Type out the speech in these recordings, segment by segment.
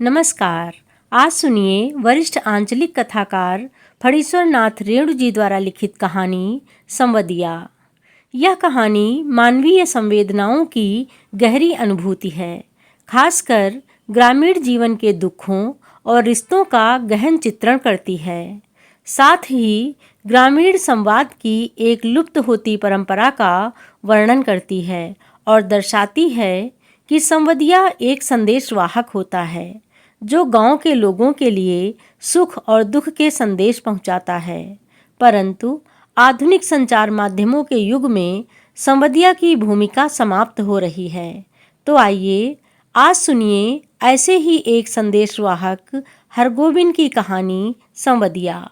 नमस्कार। आज सुनिए वरिष्ठ आंचलिक कथाकार फणीश्वर नाथ रेणु जी द्वारा लिखित कहानी संवदिया। यह कहानी मानवीय संवेदनाओं की गहरी अनुभूति है, खासकर ग्रामीण जीवन के दुखों और रिश्तों का गहन चित्रण करती है। साथ ही ग्रामीण संवाद की एक लुप्त होती परंपरा का वर्णन करती है और दर्शाती है कि संवदिया एक संदेशवाहक होता है जो गांव के लोगों के लिए सुख और दुख के संदेश पहुंचाता है। परंतु आधुनिक संचार माध्यमों के युग में संवदिया की भूमिका समाप्त हो रही है। तो आइए आज सुनिए ऐसे ही एक संदेशवाहक हरगोविंद की कहानी संवदिया।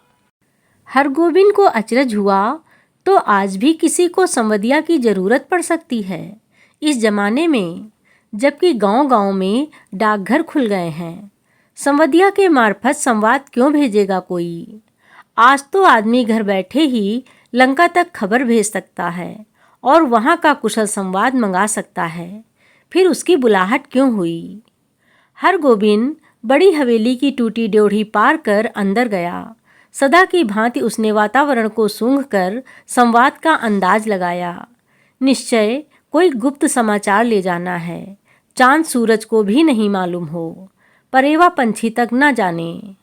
हरगोविंद को अचरज हुआ तो आज भी किसी को संवदिया की जरूरत पड़ सकती है। इस जमाने में जबकि गांव-गांव में डाकघर खुल गए हैं, संवदिया के मार्फत संवाद क्यों भेजेगा कोई। आज तो आदमी घर बैठे ही लंका तक खबर भेज सकता है और वहां का कुशल संवाद मंगा सकता है। फिर उसकी बुलाहट क्यों हुई। हरगोविंद बड़ी हवेली की टूटी ड्योढ़ी पार कर अंदर गया। सदा की भांति उसने वातावरण को सूंघकर संवाद का अंदाज लगाया। निश्चय कोई गुप्त समाचार ले जाना है। चांद सूरज को भी नहीं मालूम हो, परेवा पंछी तक न जाने।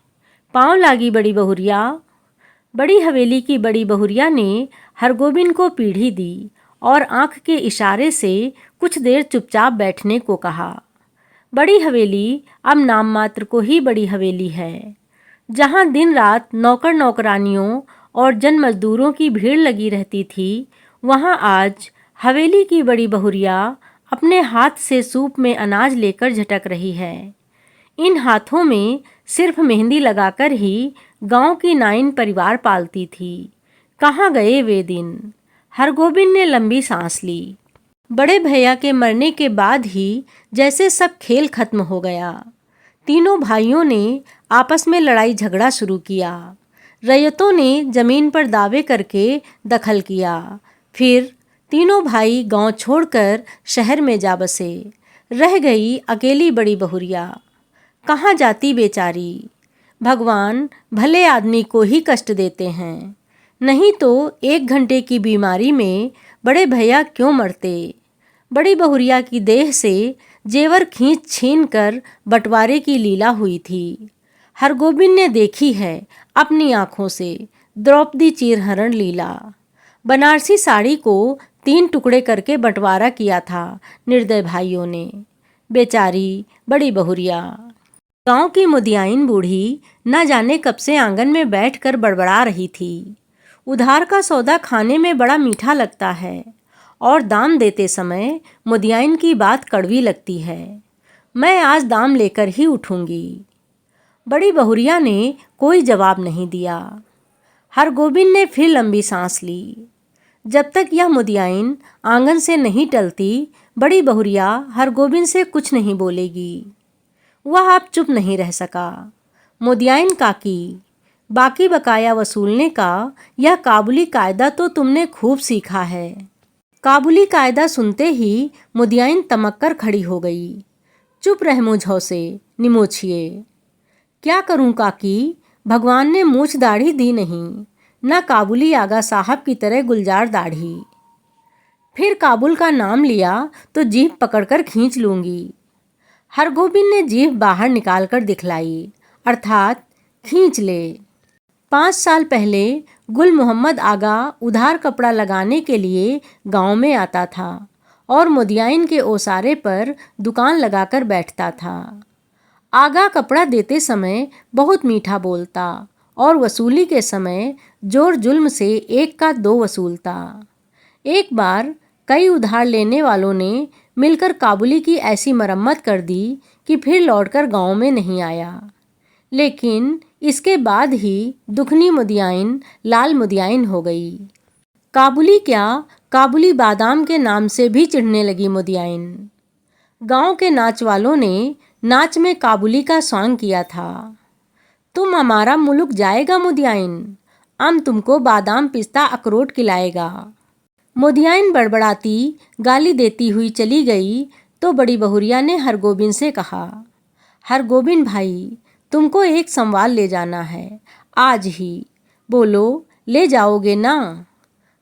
पांव लागी बड़ी बहुरिया। बड़ी हवेली की बड़ी बहुरिया ने हरगोविंद को पीढ़ी दी और आंख के इशारे से कुछ देर चुपचाप बैठने को कहा। बड़ी हवेली अब नाम मात्र को ही बड़ी हवेली है, जहां दिन रात नौकर नौकरानियों और जन मजदूरों की भीड़ लगी रहती थी। वहां आज हवेली की बड़ी बहुरिया अपने हाथ से सूप में अनाज लेकर झटक रही है। इन हाथों में सिर्फ मेहंदी लगाकर ही गांव की नाइन परिवार पालती थी। कहाँ गए वे दिन। हरगोविंद ने लंबी सांस ली। बड़े भैया के मरने के बाद ही जैसे सब खेल खत्म हो गया। तीनों भाइयों ने आपस में लड़ाई झगड़ा शुरू किया। रैयतों ने जमीन पर दावे करके दखल किया। फिर तीनों भाई गांव छोड़कर शहर में जा बसे। रह गई अकेली बड़ी बहुरिया। कहाँ जाती बेचारी। भगवान भले आदमी को ही कष्ट देते हैं, नहीं तो 1 घंटे की बीमारी में बड़े भैया क्यों मरते। बड़ी बहुरिया की देह से जेवर खींच छीन कर बंटवारे की लीला हुई थी। हरगोविंद ने देखी है अपनी आंखों से द्रौपदी चीरहरण लीला। बनारसी साड़ी को 3 टुकड़े करके बंटवारा किया था निर्दय भाइयों ने। बेचारी बड़ी बहुरिया। गांव की मुदियाइन बूढ़ी न जाने कब से आंगन में बैठकर बड़बड़ा रही थी। उधार का सौदा खाने में बड़ा मीठा लगता है और दाम देते समय मुदियाइन की बात कड़वी लगती है। मैं आज दाम लेकर ही उठूंगी। बड़ी बहुरिया ने कोई जवाब नहीं दिया। हरगोविंद ने फिर लंबी सांस ली। जब तक यह मुदियाइन आंगन से नहीं टलती, बड़ी बहुरिया हरगोविंद से कुछ नहीं बोलेगी। वह अब चुप नहीं रह सका। मुदियाइन काकी, बाकी बकाया वसूलने का यह काबुली कायदा तो तुमने खूब सीखा है। काबुली कायदा सुनते ही मुदियाइन तमक कर खड़ी हो गई। चुप रह मुझौ से निमोछिए। क्या करूं काकी, भगवान ने मूछ दाढ़ी दी नहीं, न काबुली आगा साहब की तरह गुलजार दाढ़ी। फिर काबुल का नाम लिया तो जीभ पकड़कर खींच लूंगी। हरगोविंद ने जीभ बाहर निकालकर दिखलाई, अर्थात खींच ले। 5 साल पहले गुल मोहम्मद आगा उधार कपड़ा लगाने के लिए गांव में आता था और मुदियाइन के ओसारे पर दुकान लगाकर बैठता था। आगा कपड़ा देते समय बहुत मीठा बोलता और वसूली के समय जोर जुल्म से 1 का 2 वसूलता। एक बार कई उधार लेने वालों ने मिलकर काबुली की ऐसी मरम्मत कर दी कि फिर लौटकर गांव में नहीं आया। लेकिन इसके बाद ही दुखनी मुदियाइन लाल मुदियाइन हो गई। काबुली क्या, काबुली बादाम के नाम से भी चिढ़ने लगी मुदियाइन। गांव के नाच वालों ने नाच में काबुली का सॉन्ग किया था। तुम हमारा मुल्क जाएगा मुदियाइन, हम तुमको बादाम पिस्ता अखरोट खिलाएगा। मुदियाइन बड़बड़ाती गाली देती हुई चली गई तो बड़ी बहुरिया ने हरगोविंद से कहा, हरगोविंद भाई, तुमको एक संवाल ले जाना है, आज ही। बोलो, ले जाओगे ना?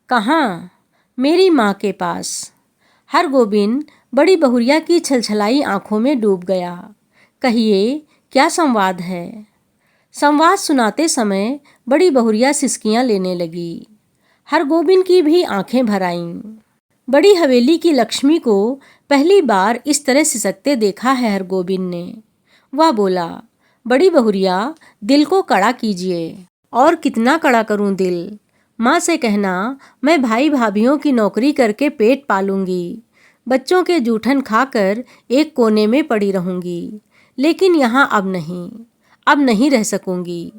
कहाँ? मेरी माँ के पास। हरगोविंद बड़ी बहुरिया की छलछलाई आंखों में डूब गया। कहिए, क्या संवाद है? संवाद सुनाते समय बड़ी बहुरिया सिसकियां लेने लगी। हरगोविंद की भी आंखें भर आईं। बड़ी हवेली की लक्ष्मी को पहली बार इस तरह सिसकते देखा है हरगोविंद ने। वह बोला, बड़ी बहुरिया, दिल को कड़ा कीजिए। और कितना कड़ा करूं दिल? माँ से कहना, मैं भाई भाभीियों की नौकरी करके पेट पालूंगी, बच्चों के जूठन खाकर एक कोने में पड़ी रहूंगी, लेकिन यहाँ अब नहीं रह सकूंगी।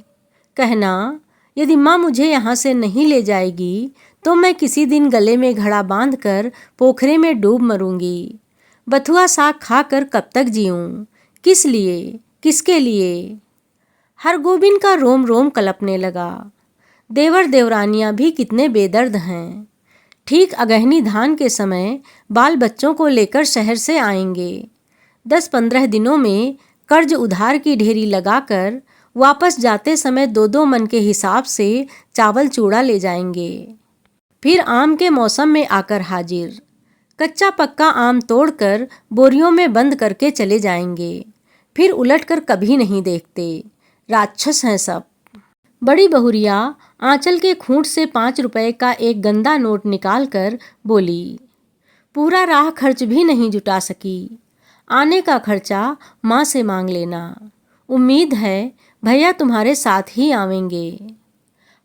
कहना, यदि माँ मुझे यहाँ से नहीं ले जाएगी तो मैं किसी दिन गले में घड़ा बांधकर पोखरे में डूब मरूंगी। बथुआ साग खाकर कब तक जीऊं? किस लिए, किसके लिए? हरगोविंद का रोम रोम कलपने लगा। देवर देवरानियां भी कितने बेदर्द हैं। ठीक अगहनी धान के समय बाल बच्चों को लेकर शहर से आएंगे। 10-15 दिनों में कर्ज उधार की ढेरी लगाकर वापस जाते समय 2-2 मन के हिसाब से चावल चूड़ा ले जाएंगे। फिर आम के मौसम में आकर हाजिर, कच्चा पक्का आम तोड़कर बोरियों में बंद करके चले जाएंगे। फिर उलटकर कभी नहीं देखते। राक्षस हैं सब। बड़ी बहुरिया आंचल के खूंट से 5 रुपए का एक गंदा नोट निकालकर बोली, पूरा राह खर्च भी नहीं जुटा सकी। आने का खर्चा माँ से मांग लेना। उम्मीद है भैया तुम्हारे साथ ही आवेंगे।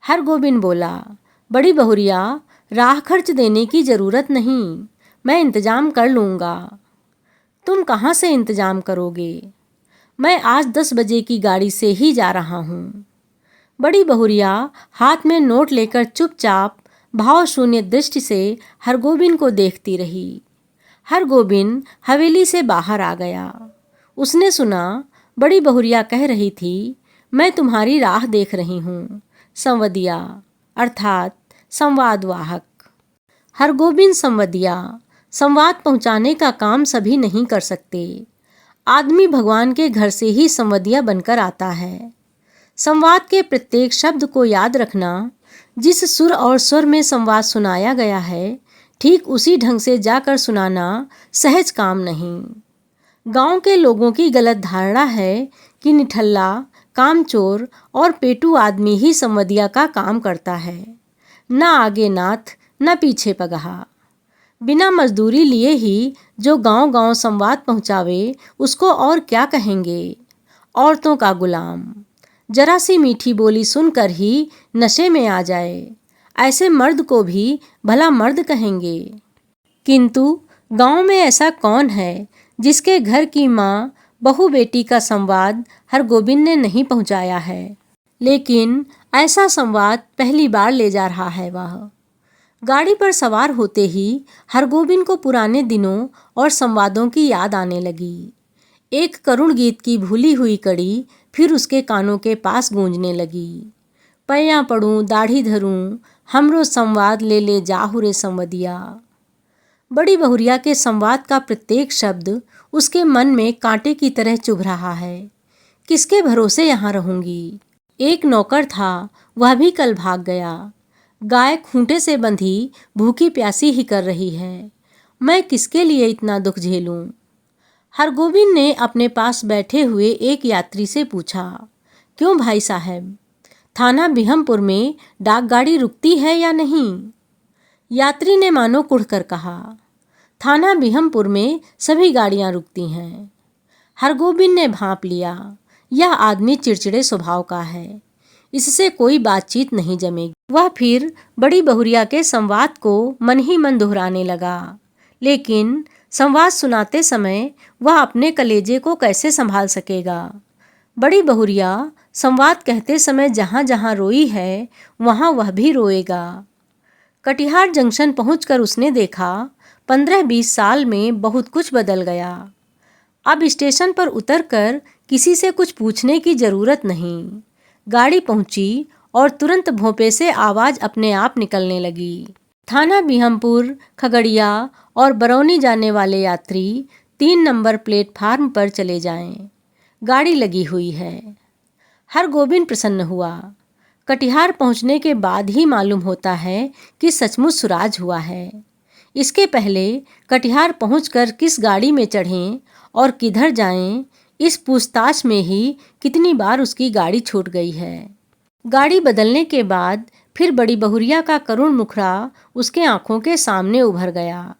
हरगोविंद बोला, बड़ी बहुरिया, राह खर्च देने की जरूरत नहीं, मैं इंतजाम कर लूँगा। तुम कहाँ से इंतजाम करोगे? मैं आज 10 बजे की गाड़ी से ही जा रहा हूँ। बड़ी बहुरिया हाथ में नोट लेकर चुपचाप भाव शून्य दृष्टि से हरगोविंद को देखती रही। हरगोविंद हवेली से बाहर आ गया। उसने सुना बड़ी बहुरिया कह रही थी, मैं तुम्हारी राह देख रही हूँ। संवदिया अर्थात संवादवाहक। हरगोविंद संवदिया, संवाद पहुँचाने का काम सभी नहीं कर सकते। आदमी भगवान के घर से ही संवदिया बनकर आता है। संवाद के प्रत्येक शब्द को याद रखना, जिस सुर और स्वर में संवाद सुनाया गया है, ठीक उसी ढंग से जाकर सुनाना सहज काम नहीं। गांव के लोगों की गलत धारणा है कि निठल्ला, कामचोर और पेटू आदमी ही संवदिया का काम करता है। न आगे नाथ, न पीछे पगहा। बिना मजदूरी लिए ही जो गांव-गांव संवाद पहुंचावे, उसको और क्या कहेंगे? औरतों का गुलाम। जरा सी मीठी बोली सुनकर ही नशे में आ जाए, ऐसे मर्द को भी भला मर्द कहेंगे। किंतु गांव में ऐसा कौन है जिसके घर की माँ बहू बेटी का संवाद हरगोविंद ने नहीं पहुंचाया है? लेकिन ऐसा संवाद पहली बार ले जा रहा है वह। गाड़ी पर सवार होते ही हरगोविंद को पुराने दिनों और संवादों की याद आने लगी। एक करुण गीत की भूली हुई कड़ी फिर उसके कानों के पास गूंजने लगी। पैया पड़ूं, दाढ़ी धरूं, हमरो संवाद ले ले जाहु रे संवदिया। बड़ी बहुरिया के संवाद का प्रत्येक शब्द उसके मन में कांटे की तरह चुभ रहा है। किसके भरोसे यहाँ रहूंगी? एक नौकर था, वह भी कल भाग गया। गाय खूंटे से बंधी भूखी प्यासी ही कर रही है। मैं किसके लिए इतना दुख झेलूं? हरगोविंद ने अपने पास बैठे हुए एक यात्री से पूछा, क्यों भाई साहब, थाना बिहमपुर में डाकगाड़ी रुकती है या नहीं? यात्री ने मानो कुढ़कर कहा, थाना बिहमपुर में सभी गाड़ियां रुकती हैं। हरगोविंद ने भांप लिया, यह आदमी चिड़चिड़े स्वभाव का है, इससे कोई बातचीत नहीं जमेगी। वह फिर बड़ी बहुरिया के संवाद को मन ही मन दोहराने लगा, लेकिन संवाद सुनाते समय वह अपने कलेजे को कैसे संभाल सकेगा? बड़ी बहुरिया संवाद कहते समय जहाँ जहाँ रोई है, वहाँ वह भी रोएगा। कटिहार जंक्शन पहुंचकर उसने देखा 15-20 साल में बहुत कुछ बदल गया। अब स्टेशन पर उतरकर किसी से कुछ पूछने की जरूरत नहीं। गाड़ी पहुंची और तुरंत भोंपे से आवाज अपने आप निकलने लगी। थाना बिहमपुर, खगड़िया और बरौनी जाने वाले यात्री 3 नंबर प्लेटफार्म पर चले जाएं। गाड़ी लगी हुई है। हरगोविंद प्रसन्न हुआ। कटिहार पहुंचने के बाद ही मालूम होता है कि सचमुच सुराज हुआ है। इसके पहले कटिहार पहुंचकर किस गाड़ी में चढ़ें और किधर जाएं, इस पूछताछ में ही कितनी बार उसकी गाड़ी छूट गई है। गाड़ी बदलने के बाद फिर बड़ी बहुरिया का करुण मुखड़ा उसके आंखों के सामने उभर गया।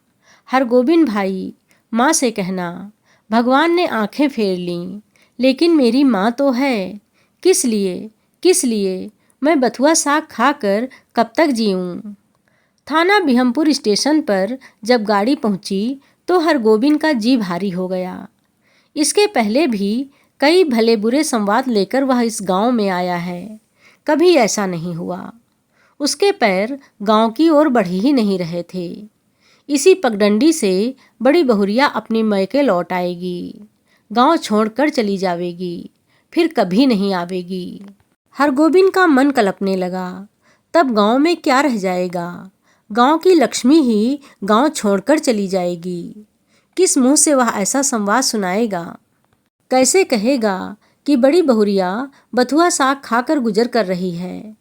हरगोविंद भाई, माँ से कहना, भगवान ने आंखें फेर लीं, लेकिन मेरी माँ तो है। किस लिए मैं बथुआ साग खाकर कब तक जीऊँ। थाना बिहमपुर स्टेशन पर जब गाड़ी पहुंची तो हरगोविंद का जी भारी हो गया। इसके पहले भी कई भले बुरे संवाद लेकर वह इस गांव में आया है, कभी ऐसा नहीं हुआ। उसके पैर गांव की ओर बढ़ ही नहीं रहे थे। इसी पगडंडी से बड़ी बहुरिया अपनी मैके लौट आएगी, गांव छोड़कर चली जावेगी, फिर कभी नहीं आवेगी। हरगोविंद का मन कलपने लगा। तब गांव में क्या रह जाएगा। गांव की लक्ष्मी ही गांव छोड़कर चली जाएगी। किस मुंह से वह ऐसा संवाद सुनाएगा। कैसे कहेगा कि बड़ी बहुरिया बथुआ साग खाकर गुजर कर रही है।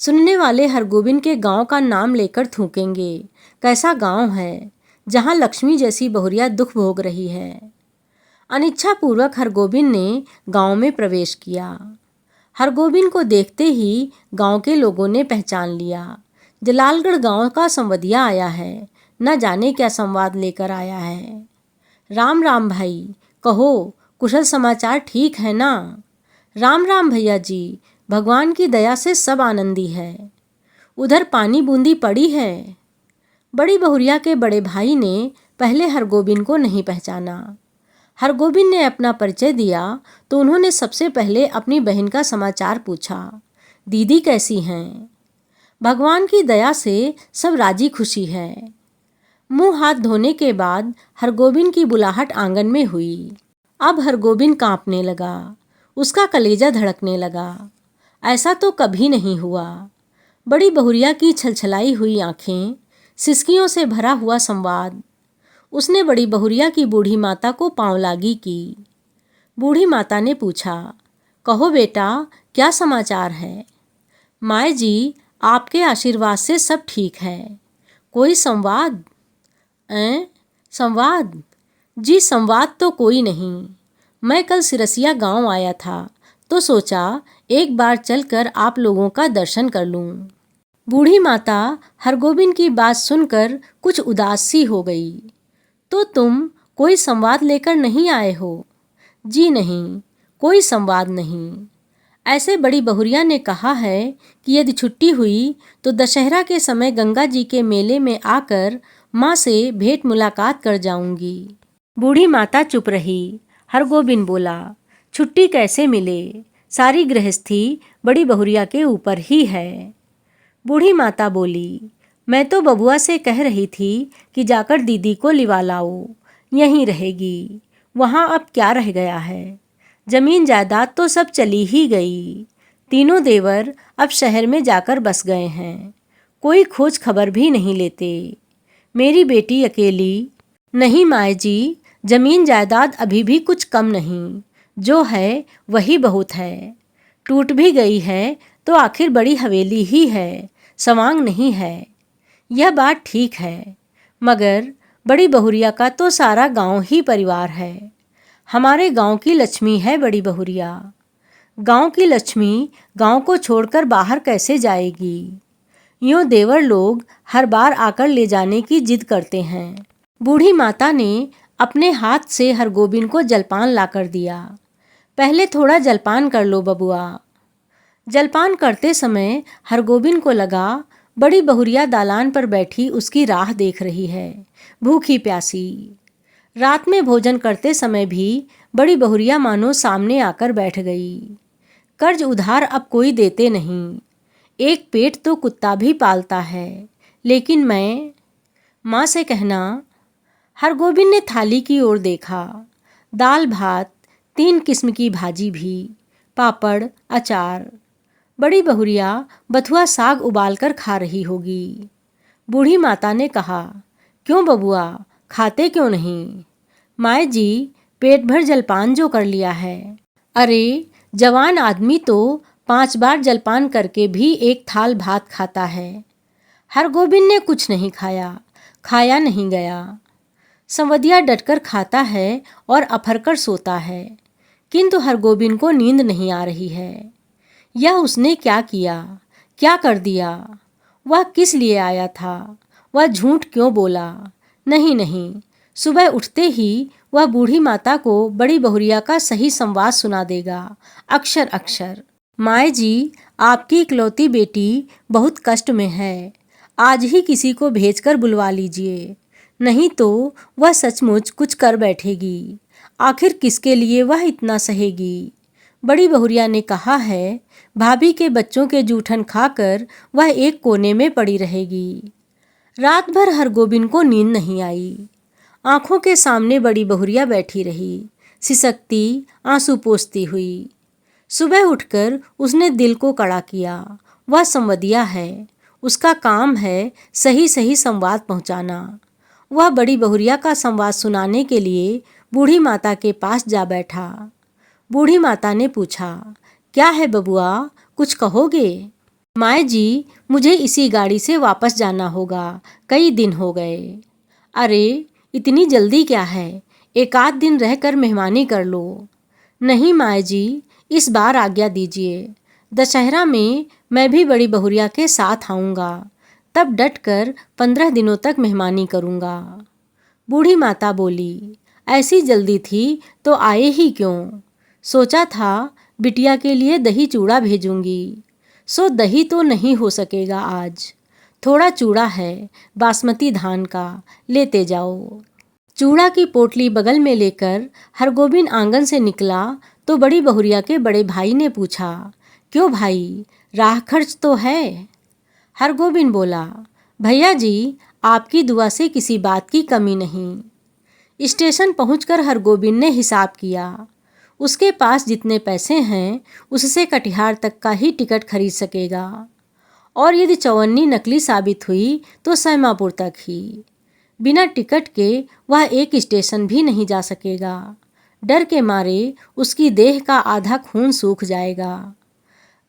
सुनने वाले हरगोविंद के गांव का नाम लेकर थूकेंगे, कैसा गांव है जहां लक्ष्मी जैसी बहुरिया दुख भोग रही है। अनिच्छापूर्वक हरगोविंद ने गांव में प्रवेश किया। हरगोविंद को देखते ही गांव के लोगों ने पहचान लिया। जलालगढ़ गांव का संवदिया आया है, न जाने क्या संवाद लेकर आया है। राम राम भाई, कहो कुशल समाचार ठीक है ना। राम राम भैया जी, भगवान की दया से सब आनंदी है। उधर पानी बूंदी पड़ी है। बड़ी बहुरिया के बड़े भाई ने पहले हरगोविंद को नहीं पहचाना। हरगोविंद ने अपना परिचय दिया तो उन्होंने सबसे पहले अपनी बहन का समाचार पूछा। दीदी कैसी हैं। भगवान की दया से सब राजी खुशी है। मुंह हाथ धोने के बाद हरगोविंद की बुलाहट आंगन में हुई। अब हरगोविंद कांपने लगा, उसका कलेजा धड़कने लगा। ऐसा तो कभी नहीं हुआ। बड़ी बहुरिया की छलछलाई हुई आंखें, सिसकियों से भरा हुआ संवाद। उसने बड़ी बहुरिया की बूढ़ी माता को पांव लागी की। बूढ़ी माता ने पूछा, कहो बेटा, क्या समाचार है। माए जी, आपके आशीर्वाद से सब ठीक है। कोई संवाद। संवाद? जी संवाद तो कोई नहीं। मैं कल सिरसिया गांव आया था तो सोचा एक बार चलकर आप लोगों का दर्शन कर लूं। बूढ़ी माता हरगोविंद की बात सुनकर कुछ उदास सी हो गई। तो तुम कोई संवाद लेकर नहीं आए हो। जी नहीं, कोई संवाद नहीं। ऐसे बड़ी बहुरिया ने कहा है कि यदि छुट्टी हुई तो दशहरा के समय गंगा जी के मेले में आकर माँ से भेंट मुलाकात कर जाऊंगी। बूढ़ी माता चुप रही। हरगोविंद बोला, छुट्टी कैसे मिले, सारी गृहस्थी बड़ी बहुरिया के ऊपर ही है। बूढ़ी माता बोली, मैं तो बबुआ से कह रही थी कि जाकर दीदी को लिवा लाओ, यहीं रहेगी। वहाँ अब क्या रह गया है। जमीन जायदाद तो सब चली ही गई। तीनों देवर अब शहर में जाकर बस गए हैं। कोई खोज खबर भी नहीं लेते। मेरी बेटी अकेली। नहीं माए जी, जमीन जायदाद अभी भी कुछ कम नहीं, जो है वही बहुत है। टूट भी गई है तो आखिर बड़ी हवेली ही है, सवांग नहीं है। यह बात ठीक है, मगर बड़ी बहुरिया का तो सारा गांव ही परिवार है। हमारे गांव की लक्ष्मी है बड़ी बहुरिया। गांव की लक्ष्मी गांव को छोड़कर बाहर कैसे जाएगी। यूँ देवर लोग हर बार आकर ले जाने की जिद करते हैं। बूढ़ी माता ने अपने हाथ से हरगोविंद को जलपान लाकर दिया। पहले थोड़ा जलपान कर लो बबुआ। जलपान करते समय हरगोविंद को लगा बड़ी बहुरिया दालान पर बैठी उसकी राह देख रही है, भूखी प्यासी। रात में भोजन करते समय भी बड़ी बहुरिया मानो सामने आकर बैठ गई। कर्ज उधार अब कोई देते नहीं। एक पेट तो कुत्ता भी पालता है, लेकिन मैं। माँ से कहना। हरगोविंद ने थाली की ओर देखा। दाल भात, 3 किस्म की भाजी भी, पापड़, अचार। बड़ी बहुरिया बथुआ साग उबालकर खा रही होगी। बूढ़ी माता ने कहा, क्यों बबुआ, खाते क्यों नहीं। माए जी, पेट भर जलपान जो कर लिया है। अरे, जवान आदमी तो 5 बार जलपान करके भी एक थाल भात खाता है। हरगोविंद ने कुछ नहीं खाया, खाया नहीं गया। संवदिया डटकर खाता है और अफरकर सोता है, किंतु हरगोविंद को नींद नहीं आ रही है। यह उसने क्या किया, क्या कर दिया? वह किस लिए आया था? वह झूठ क्यों बोला? नहीं नहीं, सुबह उठते ही वह बूढ़ी माता को बड़ी बहुरिया का सही संवाद सुना देगा, अक्षर अक्षर। माए जी, आपकी इकलौती बेटी बहुत कष्ट में है। आज ही किसी को भेजकर बुलवा लीजिए, नहीं तो वह सचमुच कुछ कर बैठेगी। आखिर किसके लिए वह इतना सहेगी? बड़ी बहुरिया ने कहा है, भाभी के बच्चों के जूठन खाकर वह एक कोने में पड़ी रहेगी। रात भर हरगोविंद को नींद नहीं आई। आंखों के सामने बड़ी बहुरिया बैठी रही, सिसकती, आंसू पोंछती हुई। सुबह उठकर उसने दिल को कड़ा किया। वह संवदिया है, उसका काम है सही सही संवाद पहुंचाना। वह बड़ी बहुरिया का संवाद सुनाने के लिए बूढ़ी माता के पास जा बैठा। बूढ़ी माता ने पूछा, क्या है बबुआ, कुछ कहोगे? माए जी, मुझे इसी गाड़ी से वापस जाना होगा, कई दिन हो गए। अरे, इतनी जल्दी क्या है, एक आध दिन रहकर मेहमानी कर लो। नहीं माए जी, इस बार आज्ञा दीजिए। दशहरा में मैं भी बड़ी बहुरिया के साथ आऊँगा, तब डटकर 15 दिनों तक मेहमानी करूँगा। बूढ़ी माता बोली, ऐसी जल्दी थी तो आए ही क्यों? सोचा था बिटिया के लिए दही चूड़ा भेजूंगी। सो दही तो नहीं हो सकेगा आज। थोड़ा चूड़ा है बासमती धान का, लेते जाओ। चूड़ा की पोटली बगल में लेकर हरगोविंद आंगन से निकला तो बड़ी बहुरिया के बड़े भाई ने पूछा, क्यों भाई, राह खर्च तो है? हरगोविंद बोला, भैया जी, आपकी दुआ से किसी बात की कमी नहीं। स्टेशन पहुंचकर हरगोविंद ने हिसाब किया। उसके पास जितने पैसे हैं उससे कटिहार तक का ही टिकट खरीद सकेगा, और यदि चौवन्नी नकली साबित हुई तो सैमापुर तक ही। बिना टिकट के वह एक स्टेशन भी नहीं जा सकेगा। डर के मारे उसकी देह का आधा खून सूख जाएगा।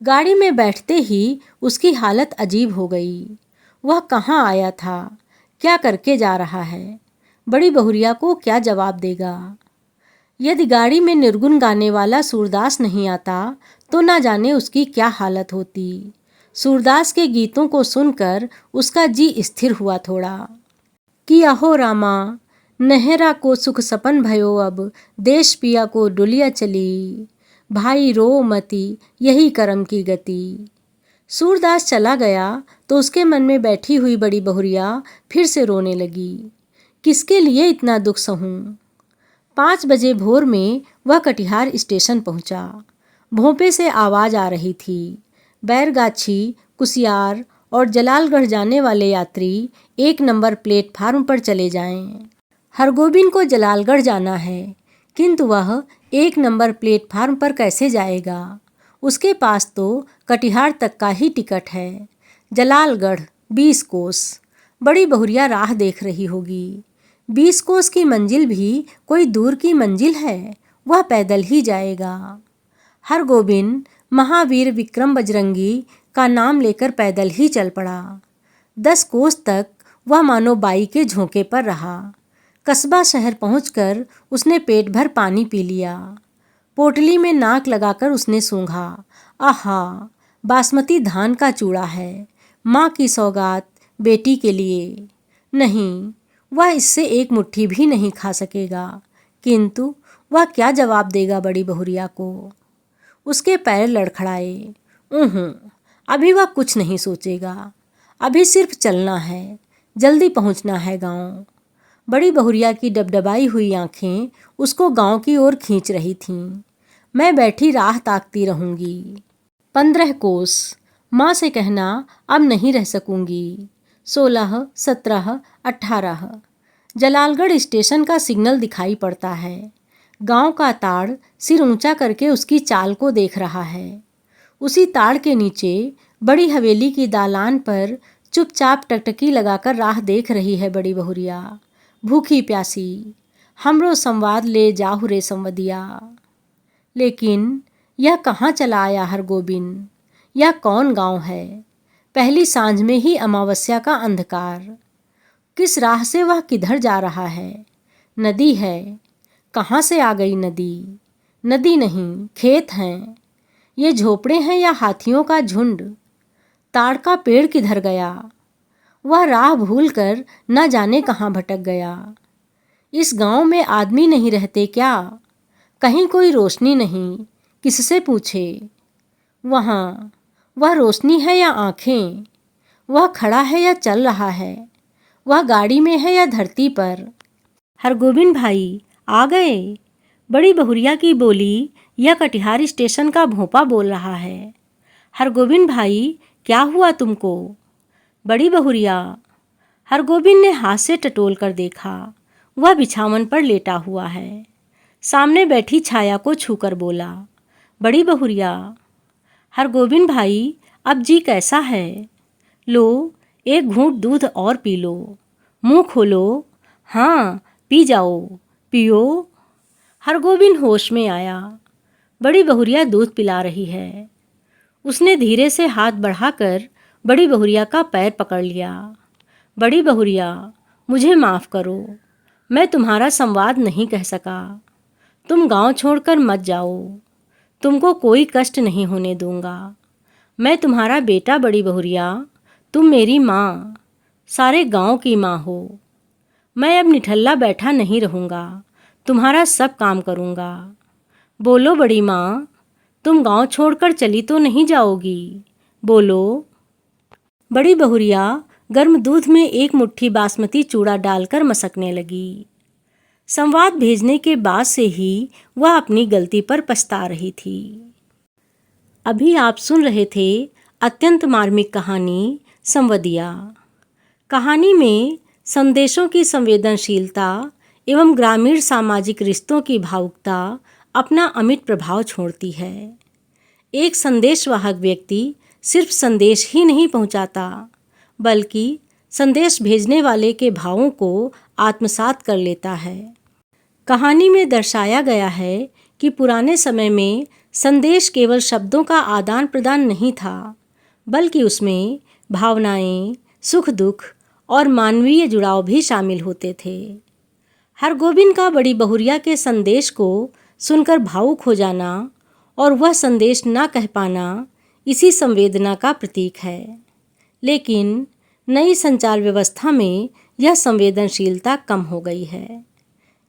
गाड़ी में बैठते ही उसकी हालत अजीब हो गई। वह कहाँ आया था, क्या करके जा रहा है? बड़ी बहुरिया को क्या जवाब देगा? यदि गाड़ी में निर्गुण गाने वाला सूरदास नहीं आता तो ना जाने उसकी क्या हालत होती। सूरदास के गीतों को सुनकर उसका जी स्थिर हुआ थोड़ा कि अहो रामा, नहरा को सुख सपन भयो, अब देश पिया को डुलिया चली, भाई रो मती यही कर्म की गति। सूरदास चला गया तो उसके मन में बैठी हुई बड़ी बहुरिया फिर से रोने लगी। किसके लिए इतना दुख सहूं? 5 बजे भोर में वह कटिहार स्टेशन पहुंचा। भोंपे से आवाज़ आ रही थी, बैरगाछी, कुसियार और जलालगढ़ जाने वाले यात्री 1 नंबर प्लेटफार्म पर चले जाएं। हरगोविंद को जलालगढ़ जाना है, किंतु वह 1 नंबर प्लेटफार्म पर कैसे जाएगा? उसके पास तो कटिहार तक का ही टिकट है। जलालगढ़ 20 कोस। बड़ी बहुरिया राह देख रही होगी। 20 कोस की मंजिल भी कोई दूर की मंजिल है, वह पैदल ही जाएगा। हरगोविंद महावीर विक्रम बजरंगी का नाम लेकर पैदल ही चल पड़ा। 10 कोस तक वह मानो बाई के झोंके पर रहा। कस्बा शहर पहुंचकर उसने पेट भर पानी पी लिया। पोटली में नाक लगाकर उसने सूंघा, आहा, बासमती धान का चूड़ा है, माँ की सौगात बेटी के लिए। नहीं, वह इससे एक मुट्ठी भी नहीं खा सकेगा। किंतु वह क्या जवाब देगा बड़ी बहुरिया को? उसके पैर लड़खड़ाए। अभी वह कुछ नहीं सोचेगा। अभी सिर्फ चलना है, जल्दी पहुंचना है गांव। बड़ी बहुरिया की डबडबाई हुई आंखें उसको गांव की ओर खींच रही थीं। मैं बैठी राह ताकती रहूंगी। 15 कोस। माँ से कहना अब नहीं रह सकूंगी। 16, 17, 18। जलालगढ़ स्टेशन का सिग्नल दिखाई पड़ता है। गांव का ताड़ सिर ऊंचा करके उसकी चाल को देख रहा है। उसी ताड़ के नीचे बड़ी हवेली की दालान पर चुपचाप टकटकी लगाकर राह देख रही है बड़ी बहुरिया, भूखी प्यासी। हमरो संवाद ले जाहु रे संवदिया। लेकिन यह कहाँ चला आया हरगोविंद? यह कौन गांव है? पहली सांझ में ही अमावस्या का अंधकार। किस राह से वह किधर जा रहा है? नदी है। कहाँ से आ गई नदी? नदी नहीं, खेत हैं। ये झोपड़े हैं या हाथियों का झुंड? ताड़ का पेड़ किधर गया? वह राह भूलकर न जाने कहाँ भटक गया। इस गांव में आदमी नहीं रहते क्या? कहीं कोई रोशनी नहीं, किससे पूछे? वहाँ वह रोशनी है या आँखें? वह खड़ा है या चल रहा है? वह गाड़ी में है या धरती पर? हरगोविंद भाई आ गए। बड़ी बहुरिया की बोली यह कटिहार स्टेशन का भोंपा बोल रहा है। हरगोविंद भाई क्या हुआ तुमको? बड़ी बहुरिया। हरगोविंद ने हाथ से टटोल कर देखा। वह बिछावन पर लेटा हुआ है। सामने बैठी छाया को छूकर बोला, बड़ी बहुरिया। हरगोविंद भाई अब जी कैसा है? लो एक घूंट दूध और पी लो। मुंह खोलो। हाँ पी जाओ, पियो। हरगोविंद होश में आया। बड़ी बहुरिया दूध पिला रही है। उसने धीरे से हाथ बढ़ाकर बड़ी बहुरिया का पैर पकड़ लिया। बड़ी बहुरिया मुझे माफ़ करो, मैं तुम्हारा संवाद नहीं कह सका। तुम गांव छोड़कर मत जाओ, तुमको कोई कष्ट नहीं होने दूंगा। मैं तुम्हारा बेटा बड़ी बहुरिया, तुम मेरी माँ, सारे गांव की माँ हो। मैं अब निठल्ला बैठा नहीं रहूँगा, तुम्हारा सब काम करूँगा। बोलो बड़ी माँ, तुम गांव छोड़कर चली तो नहीं जाओगी? बोलो। बड़ी बहुरिया गर्म दूध में एक मुट्ठी बासमती चूड़ा डालकर मसकने लगी। संवाद भेजने के बाद से ही वह अपनी गलती पर पछता रही थी। अभी आप सुन रहे थे अत्यंत मार्मिक कहानी संवदिया। कहानी में संदेशों की संवेदनशीलता एवं ग्रामीण सामाजिक रिश्तों की भावुकता अपना अमिट प्रभाव छोड़ती है। एक संदेशवाहक व्यक्ति सिर्फ संदेश ही नहीं पहुंचाता, बल्कि संदेश भेजने वाले के भावों को आत्मसात कर लेता है। कहानी में दर्शाया गया है कि पुराने समय में संदेश केवल शब्दों का आदान प्रदान नहीं था, बल्कि उसमें भावनाएं, सुख दुख और मानवीय जुड़ाव भी शामिल होते थे। हरगोविंद का बड़ी बहुरिया के संदेश को सुनकर भावुक हो जाना और वह संदेश ना कह पाना इसी संवेदना का प्रतीक है। लेकिन नई संचार व्यवस्था में यह संवेदनशीलता कम हो गई है।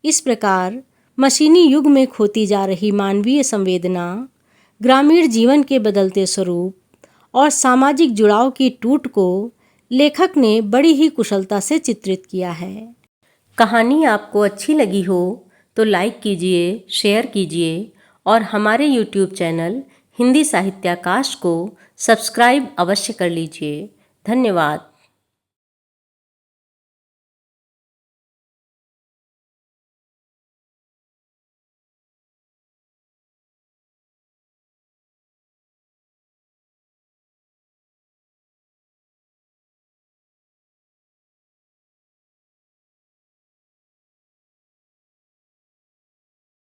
इस प्रकार मशीनी युग में खोती जा रही मानवीय संवेदना, ग्रामीण जीवन के बदलते स्वरूप और सामाजिक जुड़ाव की टूट को लेखक ने बड़ी ही कुशलता से चित्रित किया है। कहानी आपको अच्छी लगी हो तो लाइक कीजिए, शेयर कीजिए और हमारे YouTube चैनल हिंदी साहित्याकाश को सब्सक्राइब अवश्य कर लीजिए। धन्यवाद।